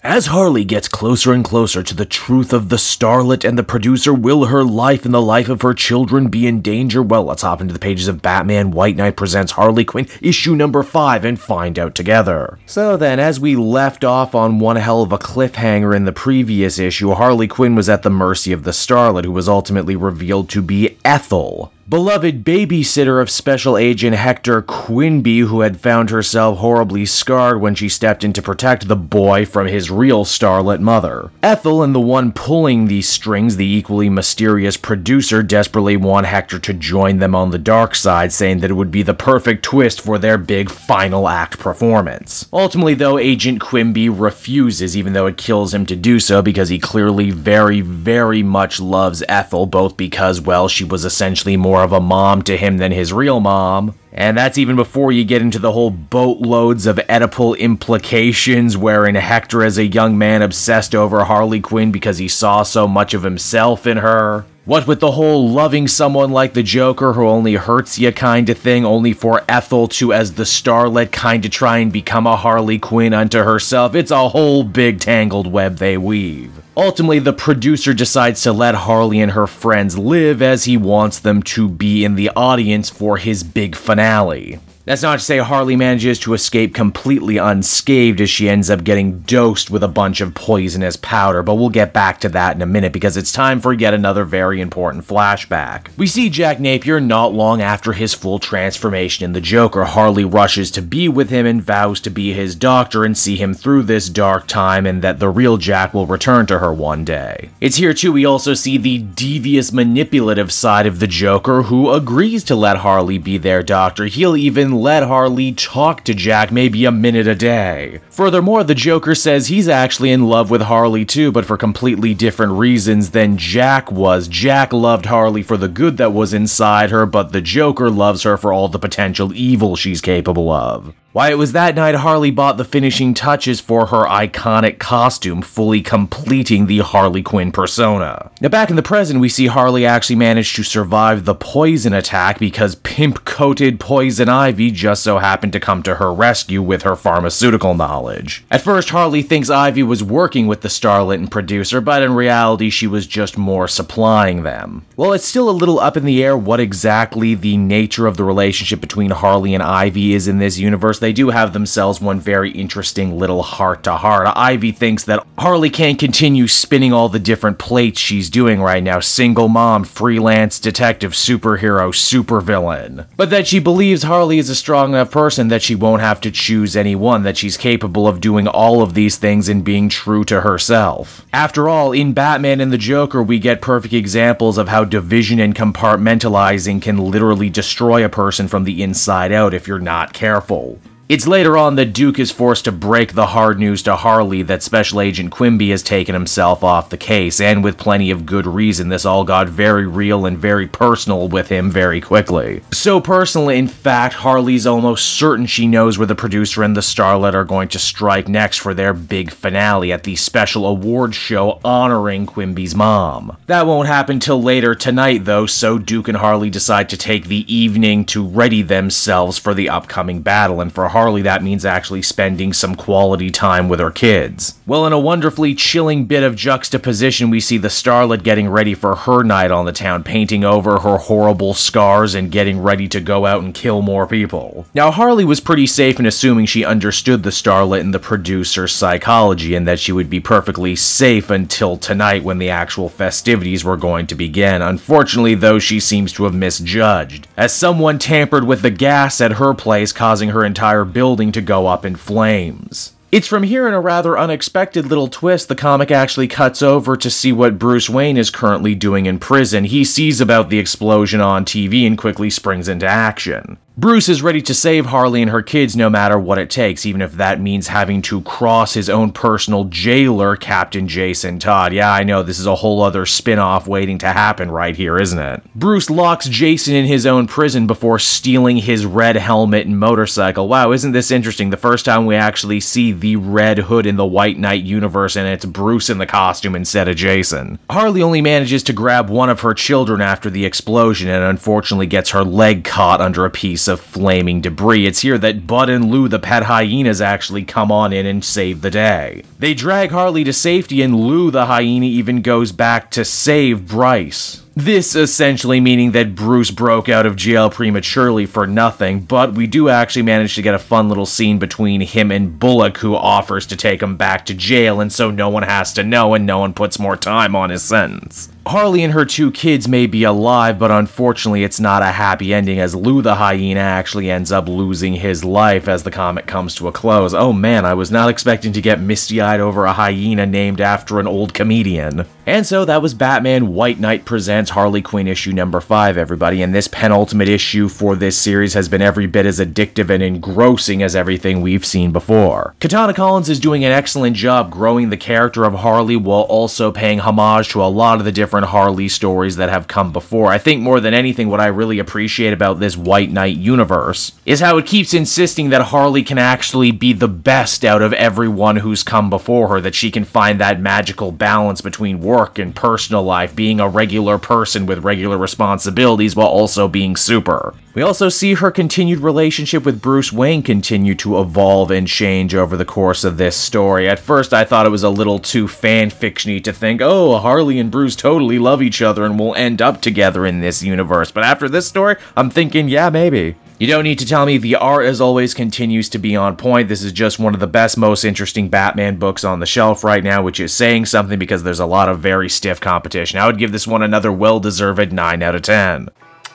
As Harley gets closer and closer to the truth of the Starlet and the producer, will her life and the life of her children be in danger? Well, let's hop into the pages of Batman White Knight Presents Harley Quinn, issue number 5, and find out together. So then, as we left off on one hell of a cliffhanger in the previous issue, Harley Quinn was at the mercy of the Starlet, who was ultimately revealed to be Ethel, beloved babysitter of Special Agent Hector Quimby, who had found herself horribly scarred when she stepped in to protect the boy from his real Starlet mother. Ethel and the one pulling these strings, the equally mysterious producer, desperately want Hector to join them on the dark side, saying that it would be the perfect twist for their big final act performance. Ultimately, though, Agent Quimby refuses, even though it kills him to do so, because he clearly very much loves Ethel, both because, well, she was essentially more of a mom to him than his real mom. And that's even before you get into the whole boatloads of Oedipal implications, wherein Hector as a young man obsessed over Harley Quinn because he saw so much of himself in her. What with the whole loving someone like the Joker who only hurts you kind of thing, only for Ethel to, as the Starlet, kind of try and become a Harley Quinn unto herself. It's a whole big tangled web they weave. Ultimately, the producer decides to let Harley and her friends live, as he wants them to be in the audience for his big finale. That's not to say Harley manages to escape completely unscathed, as she ends up getting dosed with a bunch of poisonous powder, but we'll get back to that in a minute because it's time for yet another very important flashback. We see Jack Napier not long after his full transformation in the Joker. Harley rushes to be with him and vows to be his doctor and see him through this dark time, and that the real Jack will return to her one day. It's here too we also see the devious, manipulative side of the Joker, who agrees to let Harley be their doctor. He'll even let Harley talk to Jack maybe a minute a day. Furthermore, the Joker says he's actually in love with Harley too, but for completely different reasons than Jack was. Jack loved Harley for the good that was inside her, but the Joker loves her for all the potential evil she's capable of. Why, it was that night Harley bought the finishing touches for her iconic costume, fully completing the Harley Quinn persona. Now back in the present, we see Harley actually managed to survive the poison attack because pimp-coated Poison Ivy just so happened to come to her rescue with her pharmaceutical knowledge. At first, Harley thinks Ivy was working with the Starlet and producer, but in reality she was just more supplying them. Well, it's still a little up in the air what exactly the nature of the relationship between Harley and Ivy is in this universe. They do have themselves one very interesting little heart-to-heart. Ivy thinks that Harley can't continue spinning all the different plates she's doing right now. Single mom, freelance detective, superhero, supervillain. But that she believes Harley is a strong enough person that she won't have to choose any one, that she's capable of doing all of these things and being true to herself. After all, in Batman and the Joker, we get perfect examples of how division and compartmentalizing can literally destroy a person from the inside out if you're not careful. It's later on that Duke is forced to break the hard news to Harley that Special Agent Quimby has taken himself off the case, and with plenty of good reason. This all got very real and very personal with him very quickly. So personal, in fact, Harley's almost certain she knows where the producer and the Starlet are going to strike next for their big finale at the special awards show honoring Quimby's mom. That won't happen till later tonight though, so Duke and Harley decide to take the evening to ready themselves for the upcoming battle, and for Harley that means actually spending some quality time with her kids. Well, in a wonderfully chilling bit of juxtaposition, we see the Starlet getting ready for her night on the town, painting over her horrible scars and getting ready to go out and kill more people. Now, Harley was pretty safe in assuming she understood the Starlet and the producer's psychology, and that she would be perfectly safe until tonight when the actual festivities were going to begin. Unfortunately, though, she seems to have misjudged, as someone tampered with the gas at her place, causing her entire building to go up in flames. It's from here, in a rather unexpected little twist, the comic actually cuts over to see what Bruce Wayne is currently doing in prison. He sees about the explosion on TV and quickly springs into action. Bruce is ready to save Harley and her kids no matter what it takes, even if that means having to cross his own personal jailer, Captain Jason Todd. Yeah, I know, this is a whole other spin-off waiting to happen right here, isn't it? Bruce locks Jason in his own prison before stealing his red helmet and motorcycle. Wow, isn't this interesting? The first time we actually see the Red Hood in the White Knight universe, and it's Bruce in the costume instead of Jason. Harley only manages to grab one of her children after the explosion, and unfortunately gets her leg caught under a piece of flaming debris. It's here that Bud and Lou, the pet hyenas, actually come on in and save the day. They drag Harley to safety, and Lou, the hyena, even goes back to save Bryce. This essentially meaning that Bruce broke out of jail prematurely for nothing, but we do actually manage to get a fun little scene between him and Bullock, who offers to take him back to jail, and so no one has to know and no one puts more time on his sentence. Harley and her 2 kids may be alive, but unfortunately it's not a happy ending, as Lou the hyena actually ends up losing his life as the comic comes to a close. Oh man, I was not expecting to get misty-eyed over a hyena named after an old comedian. And so that was Batman White Knight Presents Harley Quinn issue number 5, everybody, and this penultimate issue for this series has been every bit as addictive and engrossing as everything we've seen before. Katana Collins is doing an excellent job growing the character of Harley while also paying homage to a lot of the different Harley stories that have come before. I think more than anything what I really appreciate about this White Knight universe is how it keeps insisting that Harley can actually be the best out of everyone who's come before her, that she can find that magical balance between work and personal life, being a regular person with regular responsibilities while also being super. We also see her continued relationship with Bruce Wayne continue to evolve and change over the course of this story. At first I thought it was a little too fan-fiction-y to think, oh, Harley and Bruce totally love each other and will end up together in this universe, but after this story, I'm thinking, yeah, maybe. You don't need to tell me the art, as always, continues to be on point. This is just one of the best, most interesting Batman books on the shelf right now, which is saying something because there's a lot of very stiff competition. I would give this one another well-deserved 9 out of 10.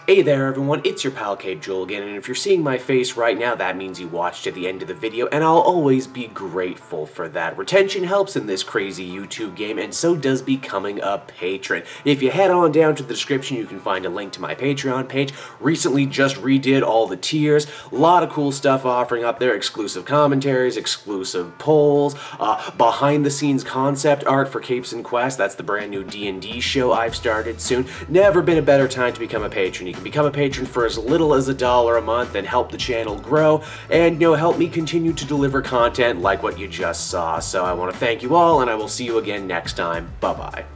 Hey there everyone, it's your pal Cape Joel again, and if you're seeing my face right now, that means you watched to the end of the video, and I'll always be grateful for that. Retention helps in this crazy YouTube game, and so does becoming a patron. If you head on down to the description, you can find a link to my Patreon page. Recently just redid all the tiers, a lot of cool stuff offering up there, exclusive commentaries, exclusive polls, behind-the-scenes concept art for Capes and Quest. That's the brand new D&D show I've started soon. Never been a better time to become a patron. You can become a patron for as little as $1 a month and help the channel grow and, help me continue to deliver content like what you just saw. So I want to thank you all, and I will see you again next time. Bye-bye.